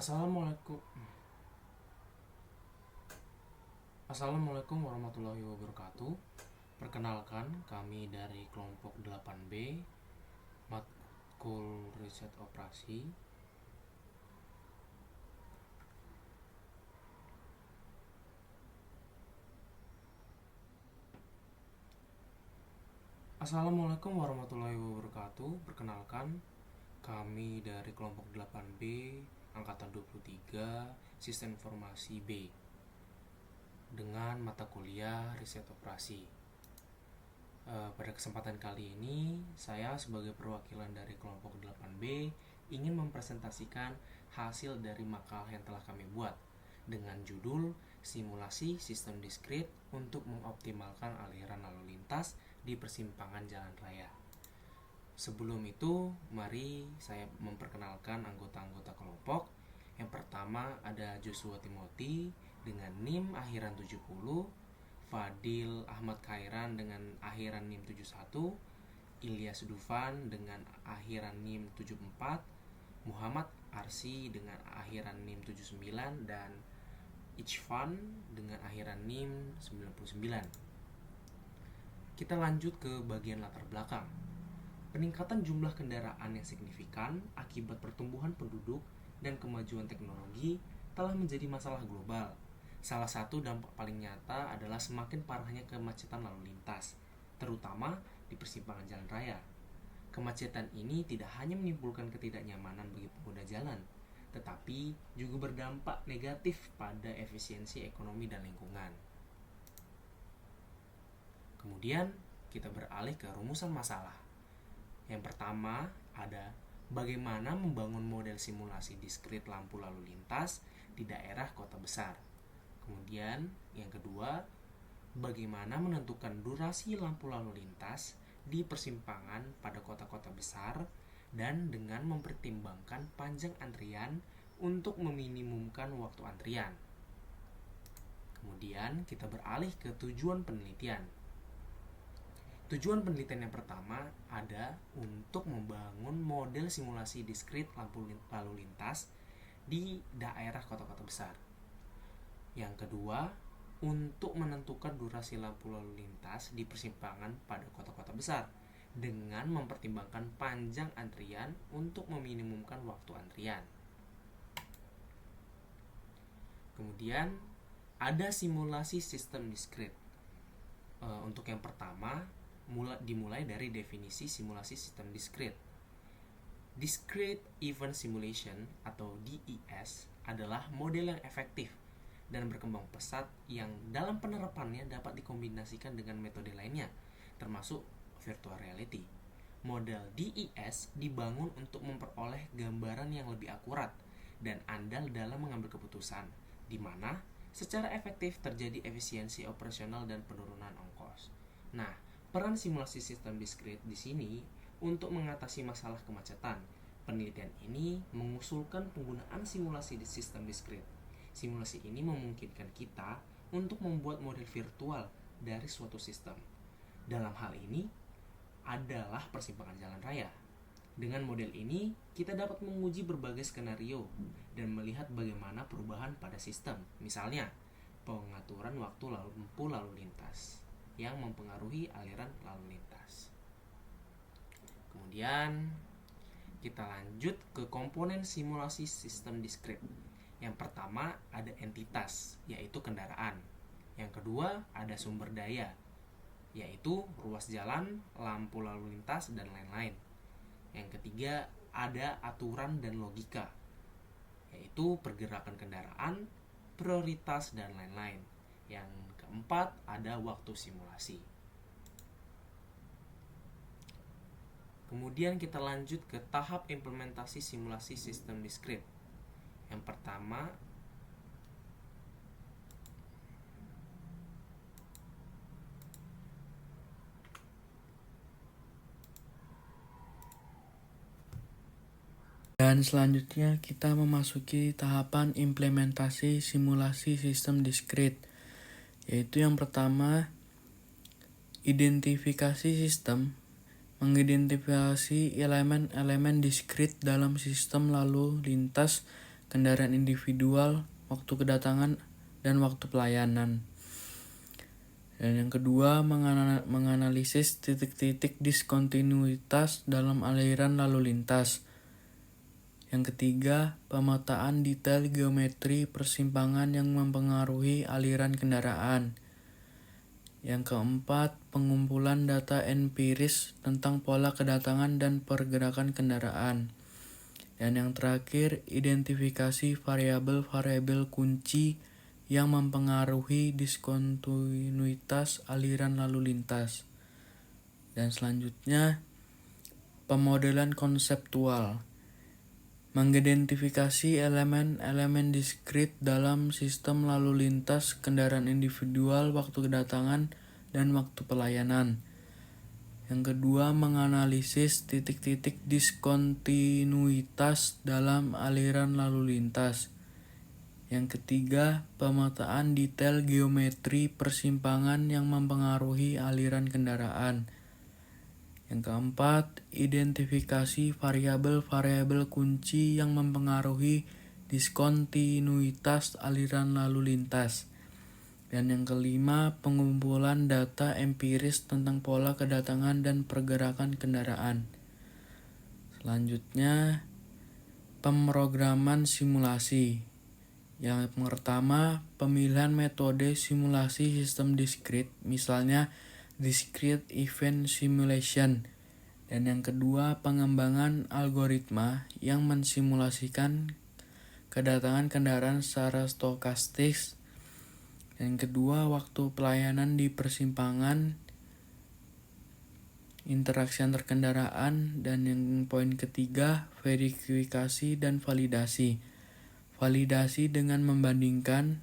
Assalamualaikum. Assalamualaikum warahmatullahi wabarakatuh. Perkenalkan, kami dari kelompok 8B Matkul Riset Operasi. Assalamualaikum warahmatullahi wabarakatuh. Perkenalkan, kami dari kelompok 8B Angkatan 23 Sistem Informasi B dengan mata kuliah Riset Operasi. Pada kesempatan kali ini, saya sebagai perwakilan dari kelompok 8B ingin mempresentasikan hasil dari makalah yang telah kami buat dengan judul Simulasi Sistem Diskrit untuk mengoptimalkan aliran lalu lintas di persimpangan jalan raya. Sebelum itu, mari saya memperkenalkan anggota-anggota kelompok. Yang pertama ada Joshua Timothy dengan NIM akhiran 70, Fadil Ahmad Khairan dengan akhiran NIM 71, Ilyas Dufan dengan akhiran NIM 74, Muhammad Arsi dengan akhiran NIM 79, dan Ichfan dengan akhiran NIM 99. Kita lanjut ke bagian latar belakang. Peningkatan jumlah kendaraan yang signifikan akibat pertumbuhan penduduk dan kemajuan teknologi telah menjadi masalah global. Salah satu dampak paling nyata adalah semakin parahnya kemacetan lalu lintas, terutama di persimpangan jalan raya. Kemacetan ini tidak hanya menimbulkan ketidaknyamanan bagi pengguna jalan, tetapi juga berdampak negatif pada efisiensi ekonomi dan lingkungan. Kemudian, kita beralih ke rumusan masalah. Yang pertama ada bagaimana membangun model simulasi diskrit lampu lalu lintas di daerah kota besar. Kemudian yang kedua, bagaimana menentukan durasi lampu lalu lintas di persimpangan pada kota-kota besar dan dengan mempertimbangkan panjang antrian untuk meminimumkan waktu antrian. Kemudian kita beralih ke tujuan penelitian. Tujuan penelitian yang pertama ada untuk membangun model simulasi diskrit lampu lalu lintas di daerah kota-kota besar. Yang kedua, untuk menentukan durasi lampu lalu lintas di persimpangan pada kota-kota besar dengan mempertimbangkan panjang antrian untuk meminimumkan waktu antrian. Kemudian ada simulasi sistem diskrit. Untuk yang pertama, dimulai dari definisi simulasi sistem diskrit. Discrete Event Simulation atau DES adalah model yang efektif dan berkembang pesat yang dalam penerapannya dapat dikombinasikan dengan metode lainnya, termasuk virtual reality. Model DES dibangun untuk memperoleh gambaran yang lebih akurat dan andal dalam mengambil keputusan, di mana secara efektif terjadi efisiensi operasional dan penurunan ongkos. Nah, peran simulasi sistem diskrit di sini untuk mengatasi masalah kemacetan. Penelitian ini mengusulkan penggunaan simulasi di sistem diskrit. Simulasi ini memungkinkan kita untuk membuat model virtual dari suatu sistem. Dalam hal ini adalah persimpangan jalan raya. Dengan model ini, kita dapat menguji berbagai skenario dan melihat bagaimana perubahan pada sistem. Misalnya, pengaturan waktu lampu lalu lintas yang mempengaruhi aliran lalu lintas. Kemudian kita lanjut ke komponen simulasi sistem diskrit. Yang pertama ada entitas, yaitu kendaraan. Yang kedua ada sumber daya, yaitu ruas jalan, lampu lalu lintas, dan lain-lain. Yang ketiga ada aturan dan logika, yaitu pergerakan kendaraan, prioritas, dan lain-lain. Yang keempat ada waktu simulasi. Kemudian kita lanjut ke tahap implementasi simulasi sistem diskrit. Yang pertama dan selanjutnya kita memasuki tahapan implementasi simulasi sistem diskrit, yaitu yang pertama identifikasi sistem. Mengidentifikasi elemen-elemen diskrit dalam sistem lalu lintas kendaraan individual, waktu kedatangan, dan waktu pelayanan. Dan yang kedua, menganalisis titik-titik diskontinuitas dalam aliran lalu lintas. Yang ketiga, pemetaan detail geometri persimpangan yang mempengaruhi aliran kendaraan. Yang keempat, pengumpulan data empiris tentang pola kedatangan dan pergerakan kendaraan. Dan yang terakhir, identifikasi variabel-variabel kunci yang mempengaruhi diskontinuitas aliran lalu lintas. Dan selanjutnya, pemodelan konseptual. Mengidentifikasi elemen-elemen diskrit dalam sistem lalu lintas kendaraan individual, waktu kedatangan, dan waktu pelayanan. Yang kedua, menganalisis titik-titik diskontinuitas dalam aliran lalu lintas. Yang ketiga, pemetaan detail geometri persimpangan yang mempengaruhi aliran kendaraan. Yang keempat, identifikasi variabel-variabel kunci yang mempengaruhi diskontinuitas aliran lalu lintas. Dan yang kelima, pengumpulan data empiris tentang pola kedatangan dan pergerakan kendaraan. Selanjutnya, pemrograman simulasi. Yang pertama, pemilihan metode simulasi sistem diskrit, misalnya discrete event simulation. Dan yang kedua, pengembangan algoritma yang mensimulasikan kedatangan kendaraan secara stokastis. Yang kedua, waktu pelayanan di persimpangan, interaksi antar kendaraan. Dan yang poin ketiga, verifikasi dan validasi. Validasi dengan membandingkan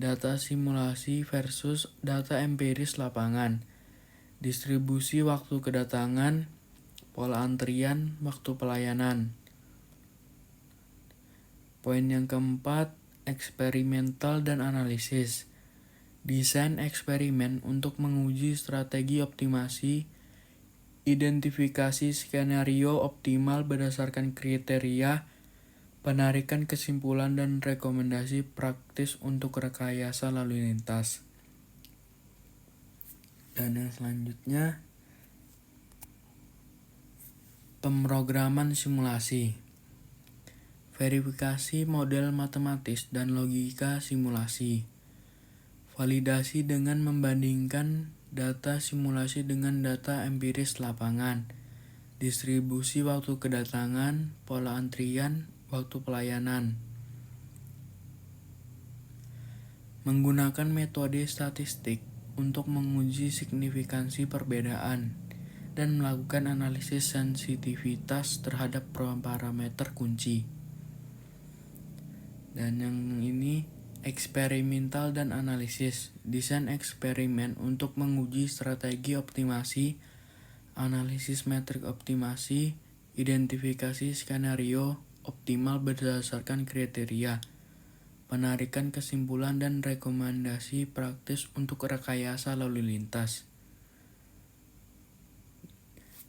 data simulasi versus data empiris lapangan. Distribusi waktu kedatangan, pola antrian, waktu pelayanan. Poin yang keempat, eksperimental dan analisis. Desain eksperimen untuk menguji strategi optimasi, identifikasi skenario optimal berdasarkan kriteria, penarikan kesimpulan dan rekomendasi praktis untuk rekayasa lalu lintas. Dan yang selanjutnya, pemrograman simulasi. Verifikasi model matematis dan logika simulasi. Validasi dengan membandingkan data simulasi dengan data empiris lapangan. Distribusi waktu kedatangan, pola antrian, waktu pelayanan. Menggunakan metode statistik untuk menguji signifikansi perbedaan dan melakukan analisis sensitivitas terhadap parameter kunci. Dan yang ini, eksperimental dan analisis. Desain eksperimen untuk menguji strategi optimasi, analisis metrik optimasi, identifikasi skenario optimal berdasarkan kriteria, penarikan kesimpulan dan rekomendasi praktis untuk rekayasa lalu lintas.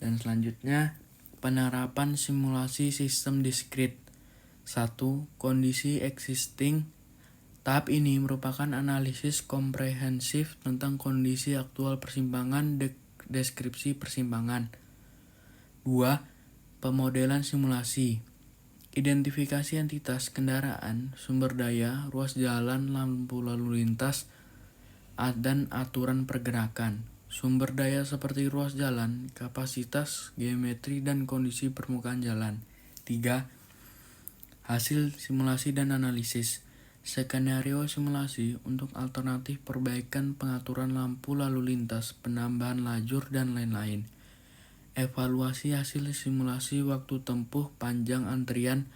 Dan selanjutnya, penerapan simulasi sistem diskrit. 1. Kondisi existing. Tahap ini merupakan analisis komprehensif tentang kondisi aktual persimpangan, deskripsi persimpangan. 2. Pemodelan simulasi. Identifikasi entitas kendaraan, sumber daya, ruas jalan, lampu lalu lintas, dan aturan pergerakan. Sumber daya seperti ruas jalan, kapasitas, geometri, dan kondisi permukaan jalan. 3. Hasil simulasi dan analisis. Skenario simulasi untuk alternatif perbaikan pengaturan lampu lalu lintas, penambahan lajur, dan lain-lain. Evaluasi hasil simulasi waktu tempuh, panjang antrian,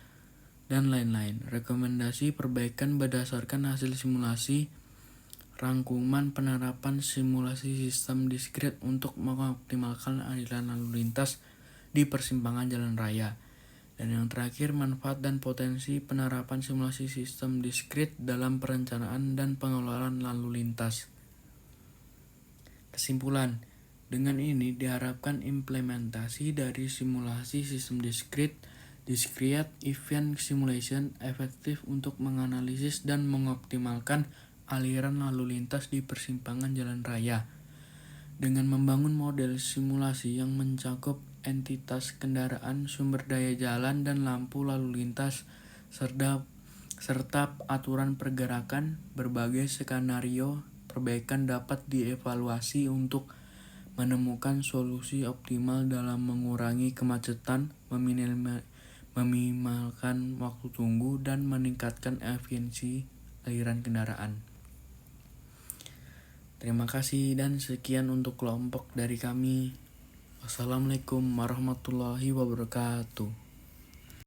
dan lain-lain. Rekomendasi perbaikan berdasarkan hasil simulasi. Rangkuman penerapan simulasi sistem diskrit untuk mengoptimalkan aliran lalu lintas di persimpangan jalan raya. Dan yang terakhir, manfaat dan potensi penerapan simulasi sistem diskrit dalam perencanaan dan pengelolaan lalu lintas. Kesimpulan, dengan ini diharapkan implementasi dari simulasi sistem diskrit Discrete Event Simulation efektif untuk menganalisis dan mengoptimalkan aliran lalu lintas di persimpangan jalan raya. Dengan membangun model simulasi yang mencakup entitas kendaraan, sumber daya jalan, dan lampu lalu lintas, serta aturan pergerakan, berbagai skenario perbaikan dapat dievaluasi untuk menemukan solusi optimal dalam mengurangi kemacetan, meminimalkan waktu tunggu, dan meningkatkan efisiensi aliran kendaraan. Terima kasih dan sekian untuk kelompok dari kami. Wassalamualaikum warahmatullahi wabarakatuh.